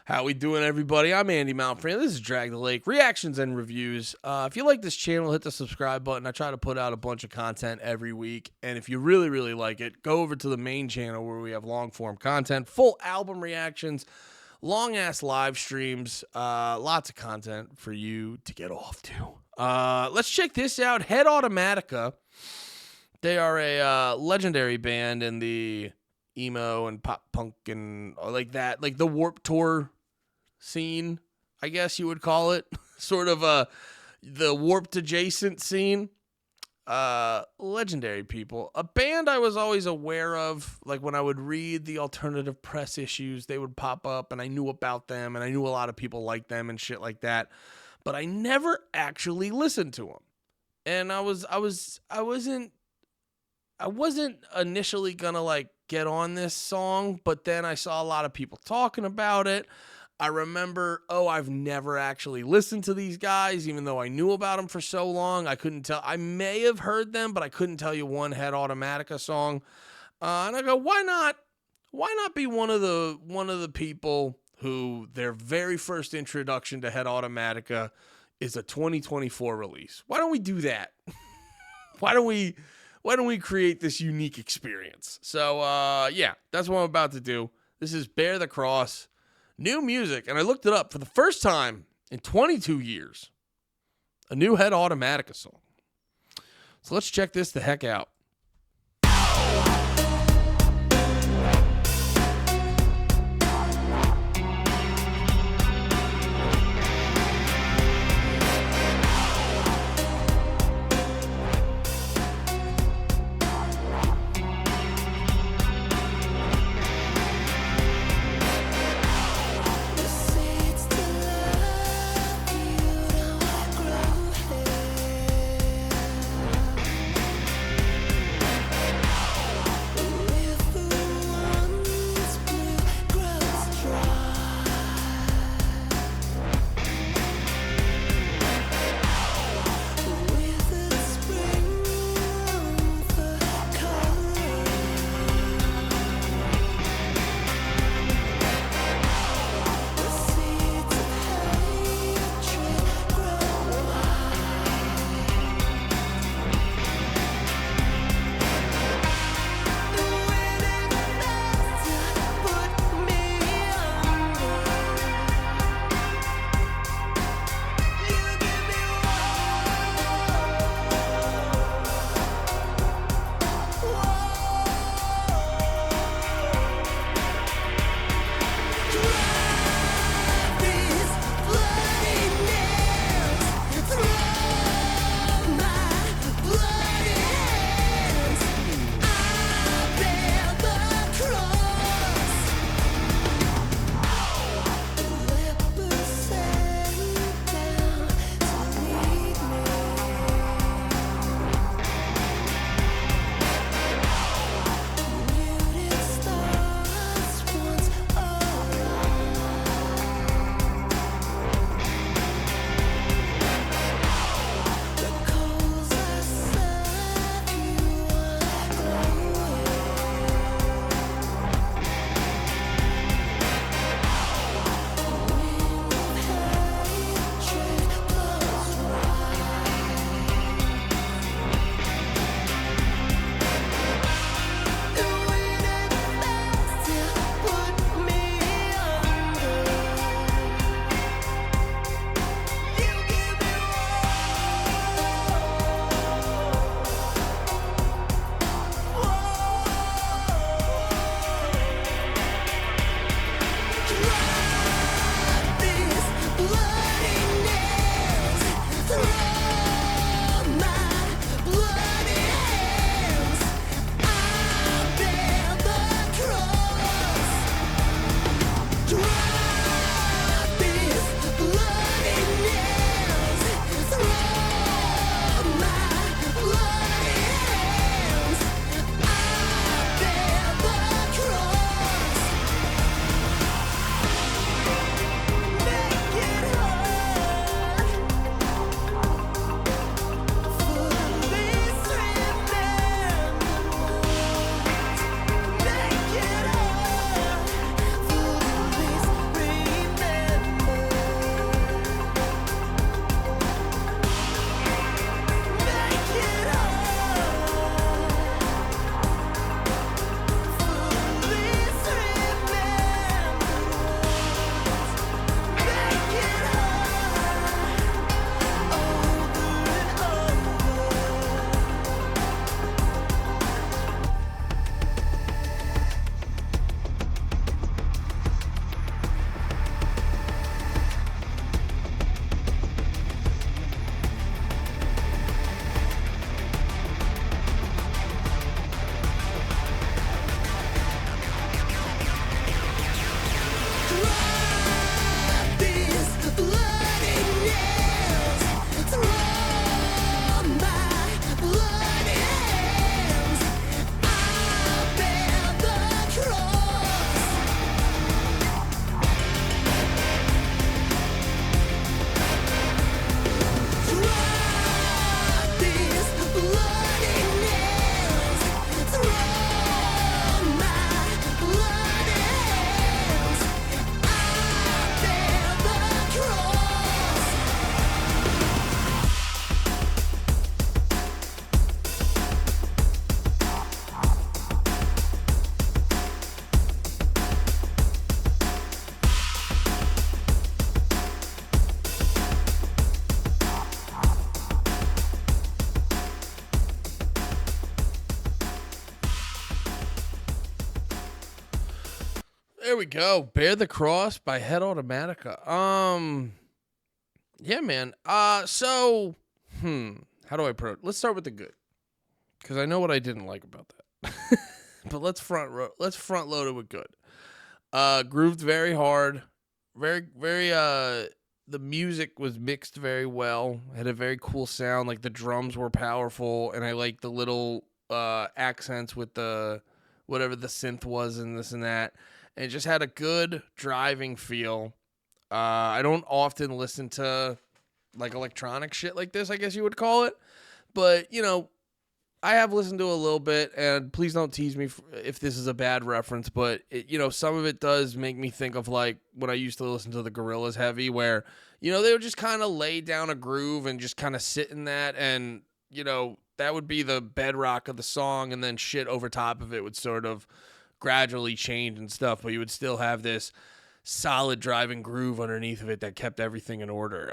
How we doing, everybody? I'm Andy Mountfran. This is Drag the Lake, reactions and reviews. If you like this channel, hit the subscribe button. I try to put out a bunch of content every week. And if you really, really like it, go over to the main channel where we have long-form content, full album reactions, long-ass live streams, lots of content for you to get off to. Let's check this out. Head Automatica. They are a legendary band in the emo and pop punk and like that, like the Warped Tour scene, I guess you would call it. Sort of the Warped adjacent scene. Legendary people. A band I was always aware of, like when I would read the alternative press issues, they would pop up and I knew about them and I knew a lot of people like them and shit like that. But I never actually listened to them. And I wasn't initially gonna like get on this song, but then I saw a lot of people talking about it. I remember, I've never actually listened to these guys, even though I knew about them for so long. I couldn't tell. I may have heard them, but I couldn't tell you one Head Automatica song. And I go, why not? Why not be one of the people who their very first introduction to Head Automatica is a 2024 release? Why don't we do that? Why don't we create this unique experience? So, yeah, that's what I'm about to do. This is Bear the Cross, new music, and I looked it up for the first time in 22 years. A new Head Automatica song. So let's check this the heck out. There we go. Bear the Cross by Head Automatica. Yeah, man. So, how do I put it? Let's start with the good, because I know what I didn't like about that. But let's front load it with good. Grooved very hard, very. The music was mixed very well. Had a very cool sound. Like the drums were powerful, and I liked the little accents with the whatever the synth was and this and that. And it just had a good driving feel. I don't often listen to like electronic shit like this, I guess you would call it. But, I have listened to a little bit, and please don't tease me if this is a bad reference, but some of it does make me think of like when I used to listen to the Gorillaz heavy, where they would just kind of lay down a groove and just kind of sit in that, and that would be the bedrock of the song, and then shit over top of it would sort of gradually change and stuff, but you would still have this solid driving groove underneath of it that kept everything in order.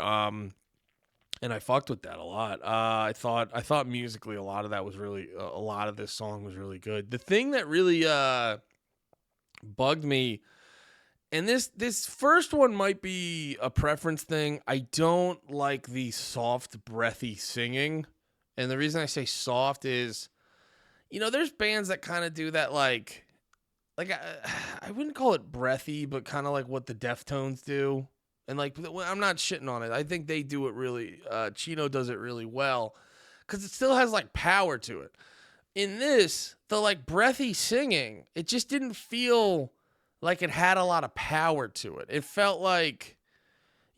And I fucked with that a lot. I thought musically a lot of that was really a lot of this song was really good. The thing that really bugged me, and this first one might be a preference thing. I don't like the soft, breathy singing, and the reason I say soft is, there's bands that kind of do that like I wouldn't call it breathy, but kind of like what the Deftones do. And like, I'm not shitting on it. I think they do it really. Chino does it really well, because it still has like power to it. In this, the like breathy singing, it just didn't feel like it had a lot of power to it. It felt like,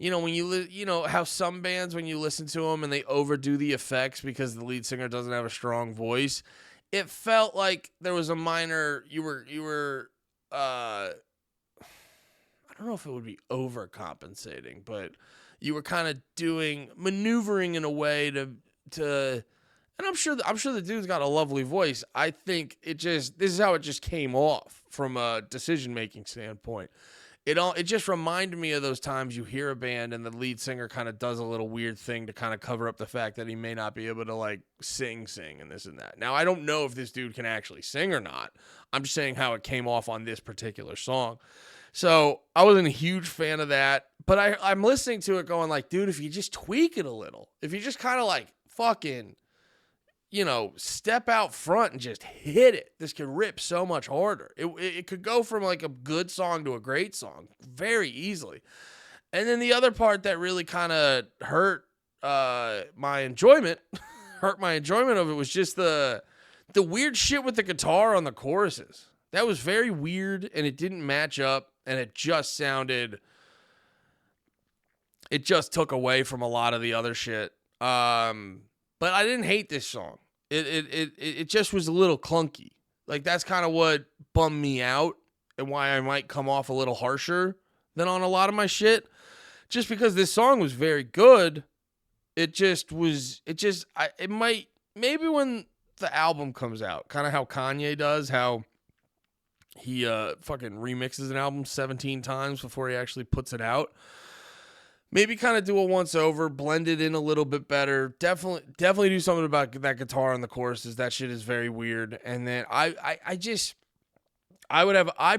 when how some bands, when you listen to them and they overdo the effects because the lead singer doesn't have a strong voice, it felt like there was a minor. You were. I don't know if it would be overcompensating, but you were kind of maneuvering in a way to, and I'm sure the dude's got a lovely voice. I think this is how it just came off from a decision-making standpoint. It just reminded me of those times you hear a band and the lead singer kind of does a little weird thing to kind of cover up the fact that he may not be able to like sing and this and that. Now, I don't know if this dude can actually sing or not. I'm just saying how it came off on this particular song. So I wasn't a huge fan of that, but I'm listening to it going like, dude, if you just tweak it a little, if you just kind of like fucking, step out front and just hit it, this could rip so much harder. It could go from like a good song to a great song very easily. And then the other part that really kind of hurt my enjoyment of it was just the weird shit with the guitar on the choruses. That was very weird, and it didn't match up. And it just took away from a lot of the other shit. But I didn't hate this song. It just was a little clunky. Like, that's kind of what bummed me out and why I might come off a little harsher than on a lot of my shit. Just because this song was very good, maybe when the album comes out, kind of how Kanye does, how he fucking remixes an album 17 times before he actually puts it out. Maybe kind of do a once over, blend it in a little bit better. Definitely do something about that guitar on the choruses. That shit is very weird. And then I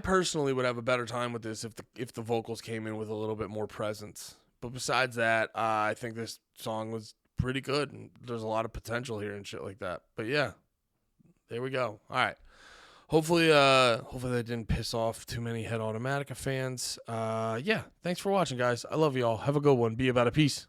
personally would have a better time with this if the vocals came in with a little bit more presence. But besides that, I think this song was pretty good, and there's a lot of potential here and shit like that. But yeah, there we go. All right. Hopefully that didn't piss off too many Head Automatica fans. Yeah, thanks for watching, guys. I love you all. Have a good one. Be about a peace.